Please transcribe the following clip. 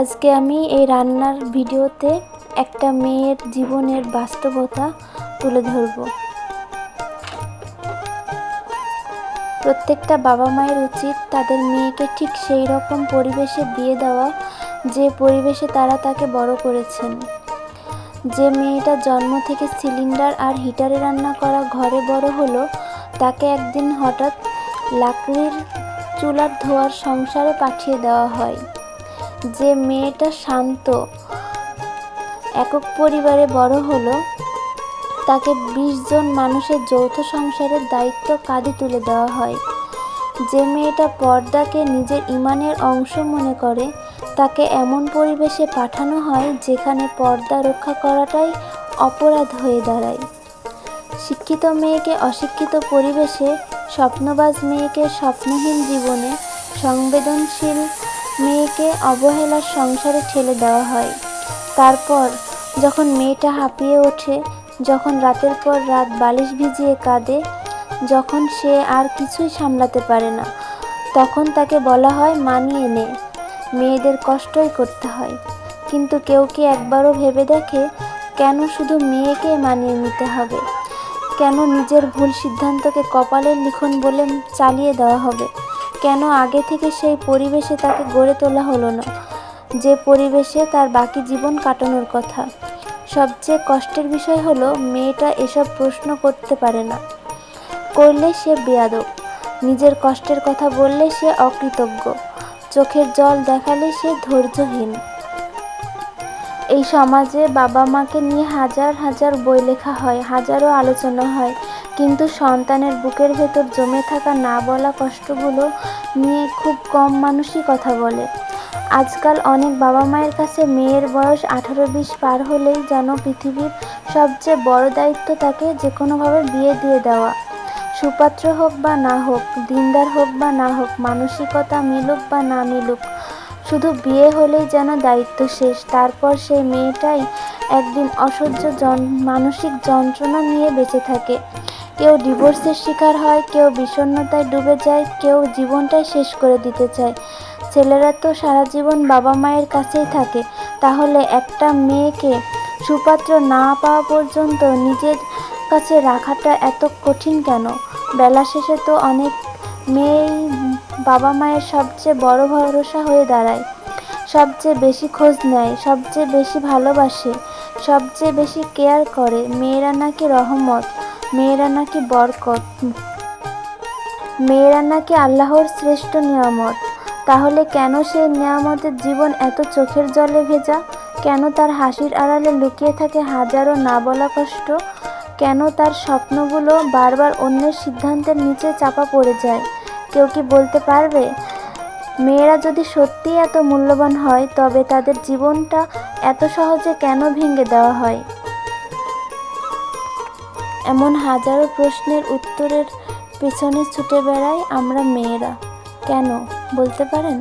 আজকে আমি এই রান্নার ভিডিওতে একটা মেয়ের জীবনের বাস্তবতা তুলে ধরব। প্রত্যেকটা বাবা মায়ের উচিত তাদের মেয়েকে ঠিক সেই রকম পরিবেশে বিয়ে দেওয়া যে পরিবেশে তারা তাকে বড় করেছেন। যে মেয়েটা জন্ম থেকে সিলিন্ডার আর হিটারে রান্না করা ঘরে বড় হলো, তাকে একদিন হঠাৎ লাকড়ির চুলার ধোঁয়ার সংসারে পাঠিয়ে দেওয়া হয়। যে মেয়েটা শান্ত একক পরিবারে বড় হলো, তাকে 20 জন মানুষের যৌথ সংসারের দায়িত্ব কাঁধে তুলে দেওয়া হয়। যে মেয়েটা পর্দাকে নিজের ঈমানের অংশ মনে করে, তাকে এমন পরিবেশে পাঠানো হয় যেখানে পর্দা রক্ষা করাটাই অপরাধ হয়ে দাঁড়ায়। শিক্ষিত মেয়েকে অশিক্ষিত পরিবেশে, স্বপ্নবাজ মেয়েকে স্বপ্নহীন জীবনে, সংবেদনশীল মেয়েকে অবহেলার সংসারে ঠেলে দেওয়া হয়। তারপর যখন মেয়েটা হাঁপিয়ে ওঠে, যখন রাতের পর রাত বালিশ ভিজিয়ে কাঁদে, যখন সে আর কিছুই সামলাতে পারে না, তখন তাকে বলা হয় মানিয়ে নে। মেয়েদের কষ্টই করতে হয়, কিন্তু কেউ কি একবারও ভেবে দেখে কেন শুধু মেয়েকে মানিয়ে নিতে হবে? কেন নিজের ভুল সিদ্ধান্তকে কপালের লিখন বলে চালিয়ে দেওয়া হবে? কেন আগে থেকে সেই পরিবেশে তাকে গড়ে তোলা হলো না, যে পরিবেশে তার বাকি জীবন কাটানোর কথা? সবচেয়ে কষ্টের বিষয় হলো, মেয়েটা এসব প্রশ্ন করতে পারে না। করলে সে বেয়াদব, নিজের কষ্টের কথা বললে সে অকৃতজ্ঞ, চোখের জল দেখালে সে ধৈর্যহীন। এই সমাজে বাবা মাকে নিয়ে হাজার হাজার বই লেখা হয়, হাজারো আলোচনা হয়, কিন্তু সন্তানের বুকের ভেতর জমে থাকা না বলা কষ্টগুলো নিয়ে খুব কম মানুষই কথা বলে। আজকাল অনেক বাবা মায়ের কাছে মেয়ের বয়স 18-20 পার হলেই যেন পৃথিবীর সবচেয়ে বড় দায়িত্ব তাকে যে কোনোভাবে বিয়ে দিয়ে দেওয়া। সুপাত্র হোক বা না হোক, দিনদার হোক বা না হোক, মানসিকতা মিলুক বা না মিলুক, শুধু বিয়ে হলেই যেন দায়িত্ব শেষ। তারপর সেই মেয়েটাই একদিন অসহ্য মানসিক যন্ত্রণা নিয়ে বেঁচে থাকে। কেউ ডিভোর্সের শিকার হয়, কেউ বিষণ্ণতায় ডুবে যায়, কেউ জীবনটাই শেষ করে দিতে চায়। ছেলেরা তো সারা জীবন বাবা মায়ের কাছেই থাকে, তাহলে একটা মেয়েকে সুপাত্র না পাওয়া পর্যন্ত নিজের কাছে রাখাটা এত কঠিন কেন? বেলা শেষে তো অনেক মেয়েই বাবা মায়ের সবচেয়ে বড় ভরসা হয়ে দাঁড়ায়, সবচেয়ে বেশি খোঁজ নেয়, সবচেয়ে বেশি ভালোবাসে, সবচেয়ে বেশি কেয়ার করে। মেয়েরা নাকি রহমত, মেয়েরা নাকি বরকত, মেয়েরা নাকি আল্লাহর শ্রেষ্ঠ নিয়ামত। তাহলে কেন সেই নিয়ামতের জীবন এত চোখের জলে ভেজা? কেন তার হাসির আড়ালে লুকিয়ে থাকে হাজারো না বলা কষ্ট? কেন তার স্বপ্নগুলো বারবার অন্যের সিদ্ধান্তের নিচে চাপা পড়ে যায়? কেউ কি বলতে পারবে? মেয়েরা যদি সত্যিই এত মূল্যবান হয়, তবে তাদের জীবনটা এত সহজে কেন ভেঙে দেওয়া হয়? এমন হাজারো প্রশ্নের উত্তরের পেছনে ছুটে বেড়াই আমরা মেয়েরা। কেন বলতে পারেন?